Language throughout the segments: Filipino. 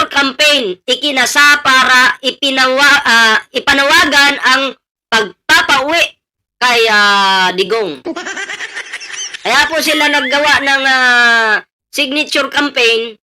signature campaign ikinasa para ipanawagan ang pagpapauwi kay Digong. Kaya po sila naggawa ng signature campaign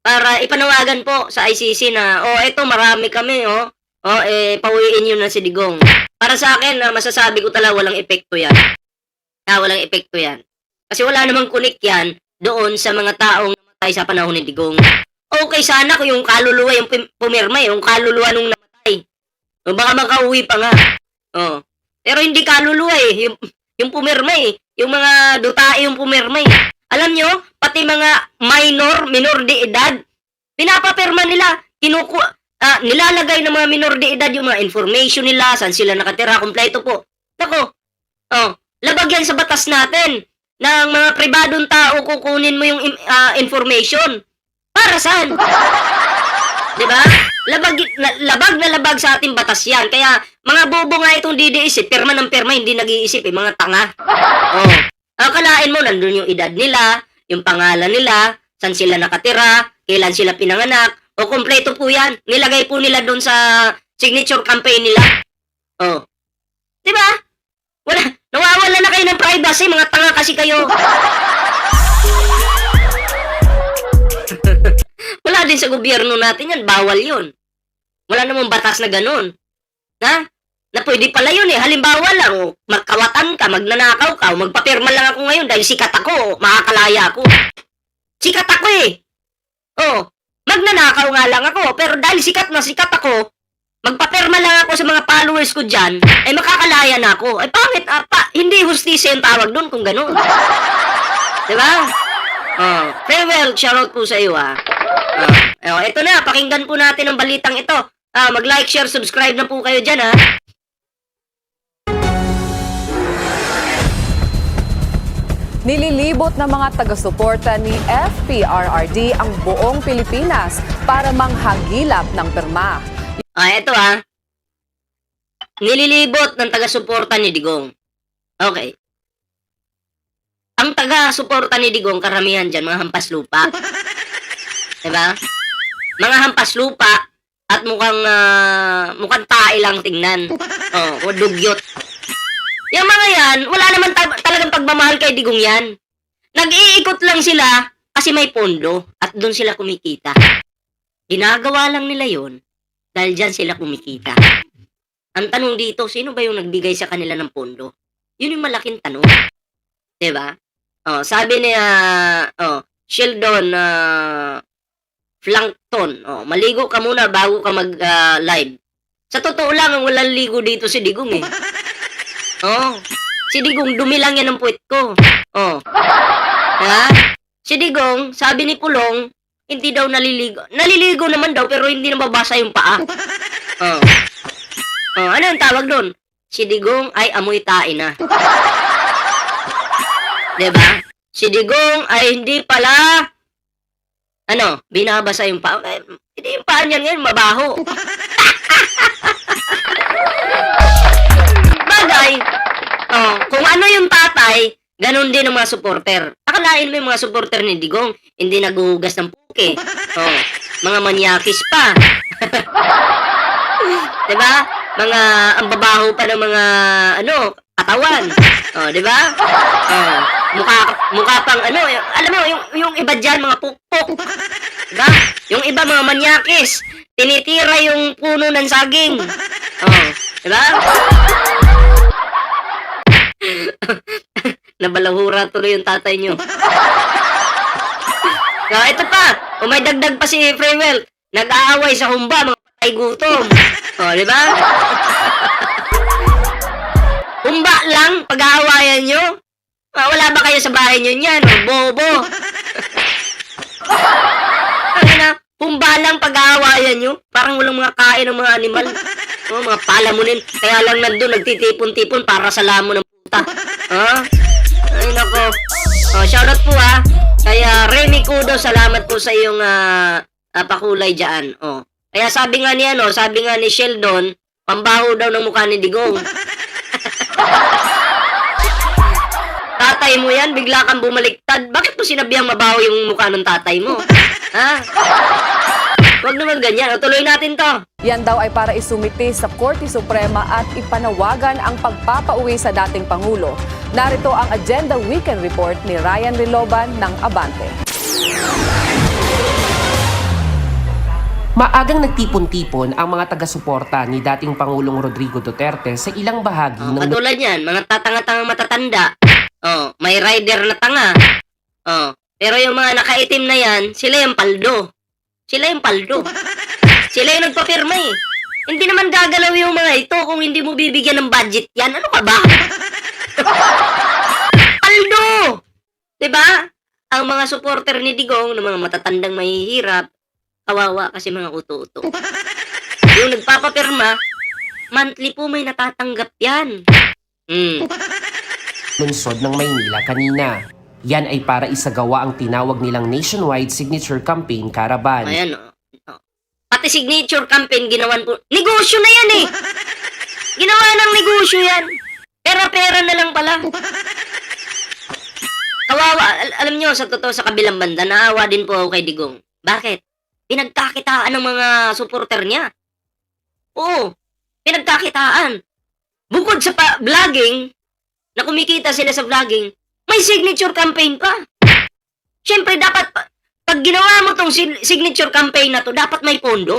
para ipanawagan po sa ICC na, eto marami kami, pauwiin nyo na si Digong. Para sa akin, masasabi ko talaga walang epekto yan. Walang epekto yan. Kasi wala namang kunik yan doon sa mga taong namatay sa panahon ni Digong. Okay sana kung yung kaluluwa yung pumirma, yung kaluluwa nung namatay. Baka makauwi pa nga. Pero hindi kaluluwa yung pumirma yung mga dutae yung pumirma Alam nyo, pati mga minor de edad, pinapapirma nila, nilalagay ng mga minor de edad yung mga information nila, saan sila nakatira, kompleto po. Nako, labag yan sa batas natin, ng mga pribadong tao kukunin mo yung information. Para saan? Diba? Labag na labag sa ating batas yan. Kaya, mga bobo nga itong DDS, pirma ng pirma, hindi nag-iisip, mga tanga. Akalain mo, nandun yung edad nila, yung pangalan nila, saan sila nakatira, kailan sila pinanganak, kompleto po yan. Nilagay po nila doon sa signature campaign nila. Diba? Nawawala na kayo ng privacy, mga tanga kasi kayo. Wala din sa gobyerno natin yan, bawal yun. Wala namang batas na ganun. Na pwede pala yun Halimbawa lang, magkawatan ka, magnanakaw ka, magpapirma lang ako ngayon dahil sikat ako, makakalaya ako. Sikat ako magnanakaw nga lang ako, pero dahil sikat ako, magpapirma lang ako sa mga followers ko dyan, ay makakalaya na ako. Ay pangit, hindi hustisya yung tawag doon kung ganun. Diba? Farewell, shoutout po sa iyo ito na, pakinggan po natin ang balitang ito. Mag-like, share, subscribe na po kayo dyan Nililibot ng mga taga-suporta ni FPRRD ang buong Pilipinas para manghagilap ng pirma. Ito nililibot ng taga-suporta ni Digong. Okay. Ang taga-suporta ni Digong, karamihan dyan, mga hampas lupa. Diba? Mga hampas lupa at mukhang tae lang tingnan. O dugyot. Yung mga yan, wala naman talagang pagmamahal kay Digong yan. Nag-iikot lang sila kasi may pondo at doon sila kumikita. Ginagawa lang nila yon dahil dyan sila kumikita. Ang tanong dito, sino ba yung nagbigay sa kanila ng pondo? Yun yung malaking tanong. Diba? Sabi niya, Sheldon Plankton, maligo ka muna bago ka mag-live. Sa totoo lang, ang walang ligo dito si Digong si Digong, dumi lang yan ang puwet ko. Si Digong, sabi ni Pulong, hindi daw naliligo. Naliligo naman daw, pero hindi nababasa yung paa. Ano yung tawag doon? Si Digong ay amoy tae na. Diba? Si Digong ay hindi pala, binabasa yung paa. Hindi yung paa niyan ngayon, mabaho. Bagay, kung ano yung tatay, ganun din ang mga supporter. Akalain mo yung mga supporter ni Digong, hindi naguhugas ng puke. Mga manyakis pa. Diba? Mga, ang babaho pa ng mga, katawan. Diba? Mukha pang, alam mo, yung iba dyan, mga pukpok. Diba? Yung iba, mga manyakis. Tinitira yung puno ng saging. Diba? Nabalahura tuloy yung tatay nyo. Ito pa. May dagdag pa si Freewell. Nag-aaway sa humba, mga patay gutom. Diba? Humba lang, pag-aawayan nyo. Wala ba kayo sa bahay nyo yan? Bobo. Humba lang pag-aawayan nyo. Parang walang mga kain ng mga animal. Mga palamunin. Kaya lang nandun, nagtitipon-tipon para sa lamon ng puta. Ay nako. Shoutout po Kaya Remy Kudo, salamat po sa iyong pakulay dyan. Kaya sabi nga ni Sheldon, pambaho daw ng mukha ni Digong. Tatay mo yan, bigla kang bumaliktad. Bakit mo sinabihang mabaho yung mukha ng tatay mo? Huwag Huwag naman ganyan. O, tuloy natin to. Yan daw ay para isumite sa Korte Suprema at ipanawagan ang pagpapauwi sa dating Pangulo. Narito ang Agenda Weekend Report ni Ryan Riloban ng Abante. Maagang nagtipon-tipon ang mga taga-suporta ni dating Pangulong Rodrigo Duterte sa ilang bahagi ng Katulad yan, mga tatanga-tangang matatanda. May rider na tanga. Pero yung mga nakaitim na yan, sila yung paldo. Sila yung paldo. Sila yung nagpapirma eh. Hindi naman gagalaw yung mga ito kung hindi mo bibigyan ng budget yan. Ano ka ba? Paldo! Diba? Ang mga supporter ni Digong, ng mga matatandang mahihirap, kawawa kasi mga uto-uto. Yung nagpapapirma, monthly po may natatanggap yan. lungsod ng Maynila kanina. Yan ay para isagawa ang tinawag nilang nationwide signature campaign caravan. Ayan, pati signature campaign ginawan po. Negosyo na yan eh. Ginawa ng negosyo yan. Pera-pera na lang pala. Kawawa, alam nyo, sa totoo sa kabilang banda, naawa din po ako kay Digong. Bakit? Pinagkakitaan ng mga supporter niya. Oo, pinagkakitaan. Bukod sa vlogging, na kumikita sila sa vlogging, may signature campaign pa. Siyempre, dapat, pag ginawa mo tong signature campaign na to, dapat may pondo.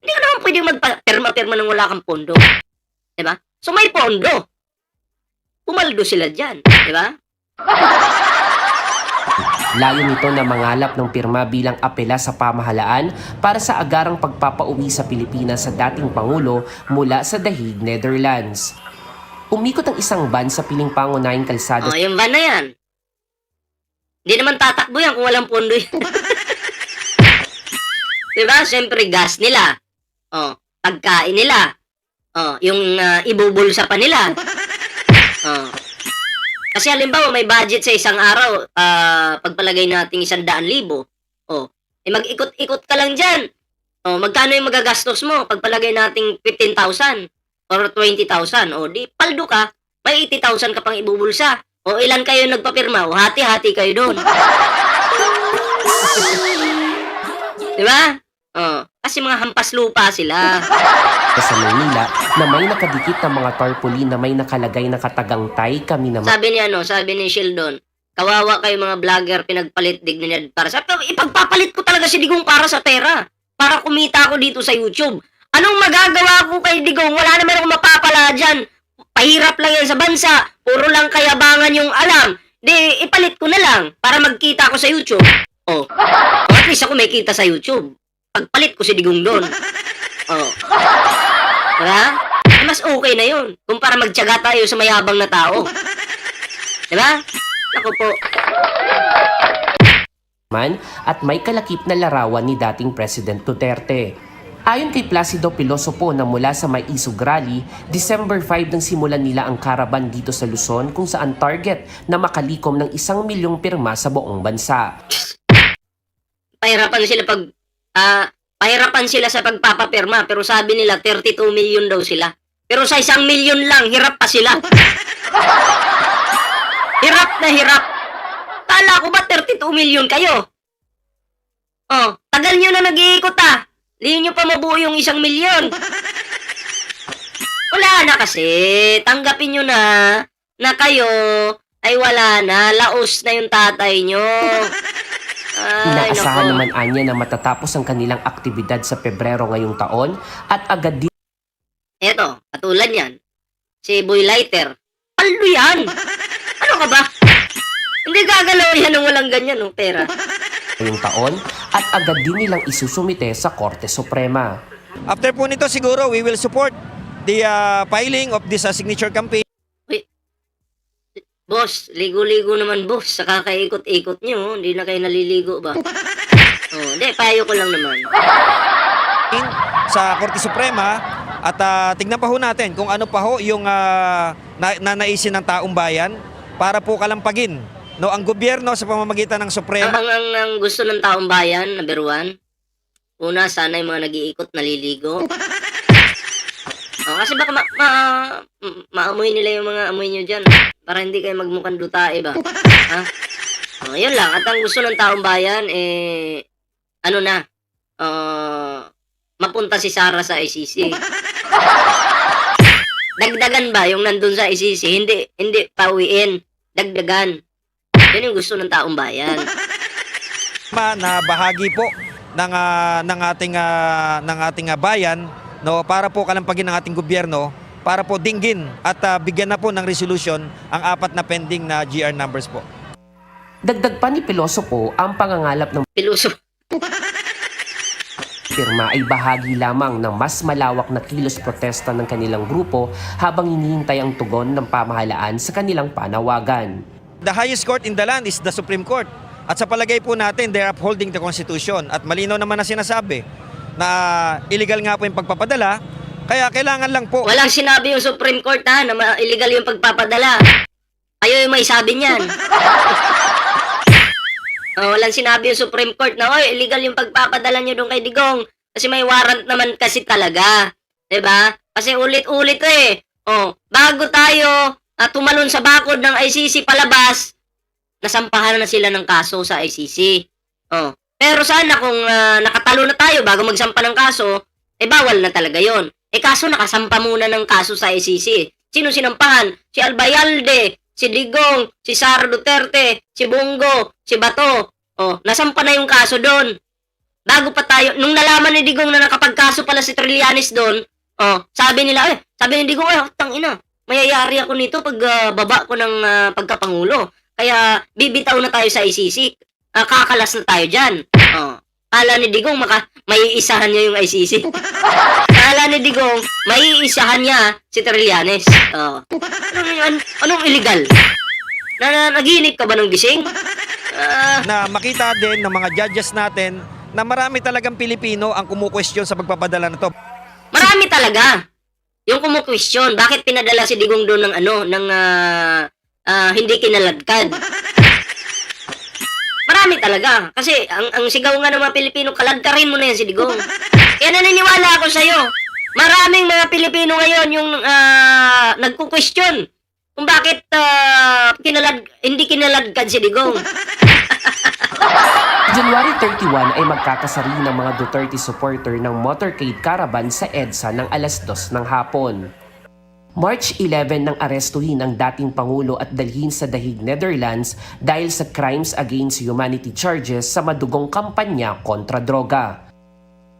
Hindi ka naman pwedeng magpa-perma-perma nang wala kang pondo. Diba? So, may pondo. Pumaldo sila dyan. Diba? Layo nito na mangalap ng pirma bilang apela sa pamahalaan para sa agarang pagpapauwi sa Pilipinas sa dating Pangulo mula sa The Hague, Netherlands. Umikot ang isang van sa piling pangunahing kalsada. Yung van na yan. Hindi naman tatakbo yan kung walang pondo yan. Diba? Siyempre, gas nila. Pagkain nila. Yung ibubulsa pa nila. Kasi halimbawa, may budget sa isang araw, pagpalagay natin 100,000. Mag-ikot-ikot ka lang dyan. Magkano yung magagastos mo? Pagpalagay natin 15,000 or 20,000. Di paldo ka, may 80,000 ka pang ibubulsa. Ilan kayo nagpapirma? Hati-hati kayo doon. Diba? Kasi mga hampas lupa sila. Sa Maynila na may nakadikit na mga tarpaulin na may nakalagay na katagangtay kami naman. Sabi ni Sheldon, kawawa kayo mga vlogger, pinagpalit dignidad para sa... Ipagpapalit ko talaga si Digong para sa pera. Para kumita ako dito sa YouTube. Anong magagawa ko kay Digong? Wala naman akong mapapala dyan. Pahirap lang yan sa bansa. Puro lang kayabangan yung alam. Di, ipalit ko na lang para magkita ako sa YouTube. At least ako may kita sa YouTube. Pagpalit ko si Digong doon. Diba? Mas okay na yun. Kung para magtiyaga tayo sa mayabang na tao. Diba? Ako po. At may kalakip na larawan ni dating President Duterte. Ayon kay Placido Pilosopo na mula sa May Isog Rally, December 5 nang simulan nila ang caravan dito sa Luzon kung saan target na makalikom ng 1 milyong pirma sa buong bansa. Pahirapan sila sa pagpapapirma, pero sabi nila 32 million daw sila. Pero sa 1 million lang, hirap pa sila. Hirap na hirap. Kala ko ba 32 million kayo? Tagal nyo na nag-iikot Hindi nyo pa mabuo yung 1 milyon. Wala na kasi. Tanggapin nyo na kayo ay wala na. Laos na yung tatay nyo. Inaasahan naman anya na matatapos ang kanilang aktibidad sa Pebrero ngayong taon at agad din Eto, katulad yan. Si Boy Lighter. Paldo yan! Ano ka ba? Hindi gagalaw yan nung walang ganyan, pera. ngayong taon at agad din nilang isusumite sa Korte Suprema. After po nito siguro, we will support the filing of this signature campaign. Boss, ligo-ligo naman boss. Sa kakaikot-ikot nyo, hindi na kayo naliligo ba? Hindi, payo ko lang naman. Sa Korte Suprema at tignan pa ho natin kung ano pa ho yung nanaisin ng taong bayan para po kalampagin ang gobyerno sa pamamagitan ng Suprema. Ang gusto ng taong bayan, number 1, una, sana yung mga nag-iikot naliligo. Kasi baka maamoy nila yung mga amoy nyo dyan. Para hindi kayo magmukhang dutae ba? Yun lang. At ang gusto ng taong bayan, mapunta si Sara sa ICC. Dagdagan ba yung nandun sa ICC? Hindi pauwiin. Dagdagan. Yan yung gusto ng taong bayan. Na bahagi po ng ating bayan, no, para po kalampagin ng ating gobyerno, para po dinggin at bigyan na po ng resolution ang 4 na pending na GR numbers po. Dagdag pa ni Peloso po, ang pangangalap ng Piluso. pirma ay bahagi lamang ng mas malawak na kilos protesta ng kanilang grupo habang hinihintay ang tugon ng pamahalaan sa kanilang panawagan. The highest court in the land is the Supreme Court. At sa palagay po natin, they're upholding the Constitution. At malinaw naman na sinasabi na illegal nga po yung pagpapadala. Kaya kailangan lang po. Walang sinabi yung Supreme Court ha, na illegal yung pagpapadala. Kayo yung may sabi niyan. Walang sinabi yung Supreme Court na, oy, illegal yung pagpapadala nyo doon kay Digong. Kasi may warrant naman kasi talaga. 'Di ba? Kasi ulit-ulit bago tayo tumalon sa bakod ng ICC palabas, nasampahan na sila ng kaso sa ICC. Pero sana kung nakatalo na tayo bago magsampa ng kaso, bawal na talaga yon. Kaso nakasampa muna ng kaso sa ICC. Sino sinampahan? Si Albayalde, si Digong, si Sara Duterte, si Bongo, si Bato. Nasampa na yung kaso doon. Bago pa tayo, nung nalaman ni Digong na nakapagkaso pala si Trillanes doon, sabi ni Digong, tangina, mayayari ako nito pag baba ko ng pagkapangulo. Kaya bibitaw na tayo sa ICC. Kakalas na tayo dyan. Kala ni Digong, maiisahan niya yung ICC. Kala ni Digong, maiisahan niya si Trillanes. Anong illegal? Naginip ka ba ng gising? Na makita din ng mga judges natin na marami talagang Pilipino ang kumu-question sa pagpapadala na to. Marami talaga. Yung kumu-question, bakit pinadala si Digong doon ng hindi kinaladkad? Marami talaga. Kasi ang sigaw nga ng mga Pilipino, kaladkarin mo na yan si Digong. Kaya naniniwala ako sa'yo. Maraming mga Pilipino ngayon yung nagku-question kung bakit hindi kinaladkad si Digong. January 31 ay magkakasari ng mga Duterte supporter ng motorcade caravan sa EDSA ng alas 2 ng hapon. March 11 nang arestuhin ang dating Pangulo at dalhin sa Dahig, Netherlands dahil sa crimes against humanity charges sa madugong kampanya kontra droga.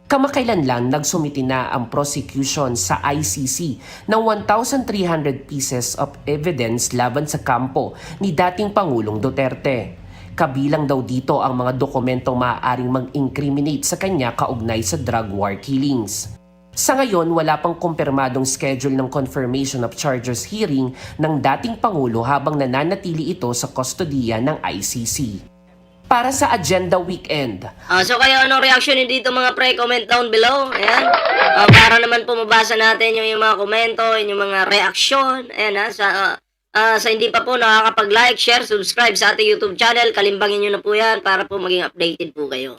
Kamakailan lang nagsumiti na ang prosecution sa ICC ng 1,300 pieces of evidence laban sa kampo ni dating Pangulong Duterte. Kabilang daw dito ang mga dokumentong maaaring mag-incriminate sa kanya kaugnay sa drug war killings. Sa ngayon, wala pang kumpirmadong schedule ng confirmation of charges hearing ng dating Pangulo habang nananatili ito sa kustodiya ng ICC. Para sa Agenda Weekend. So kayo, anong reaction nyo dito mga pre? Comment down below. Ayan. Para naman po mabasa natin yung mga komento, yung mga reaksyon. Ayan sa hindi pa po nakakapag-like, share, subscribe sa ating YouTube channel, kalimbangin nyo na po yan para po maging updated po kayo.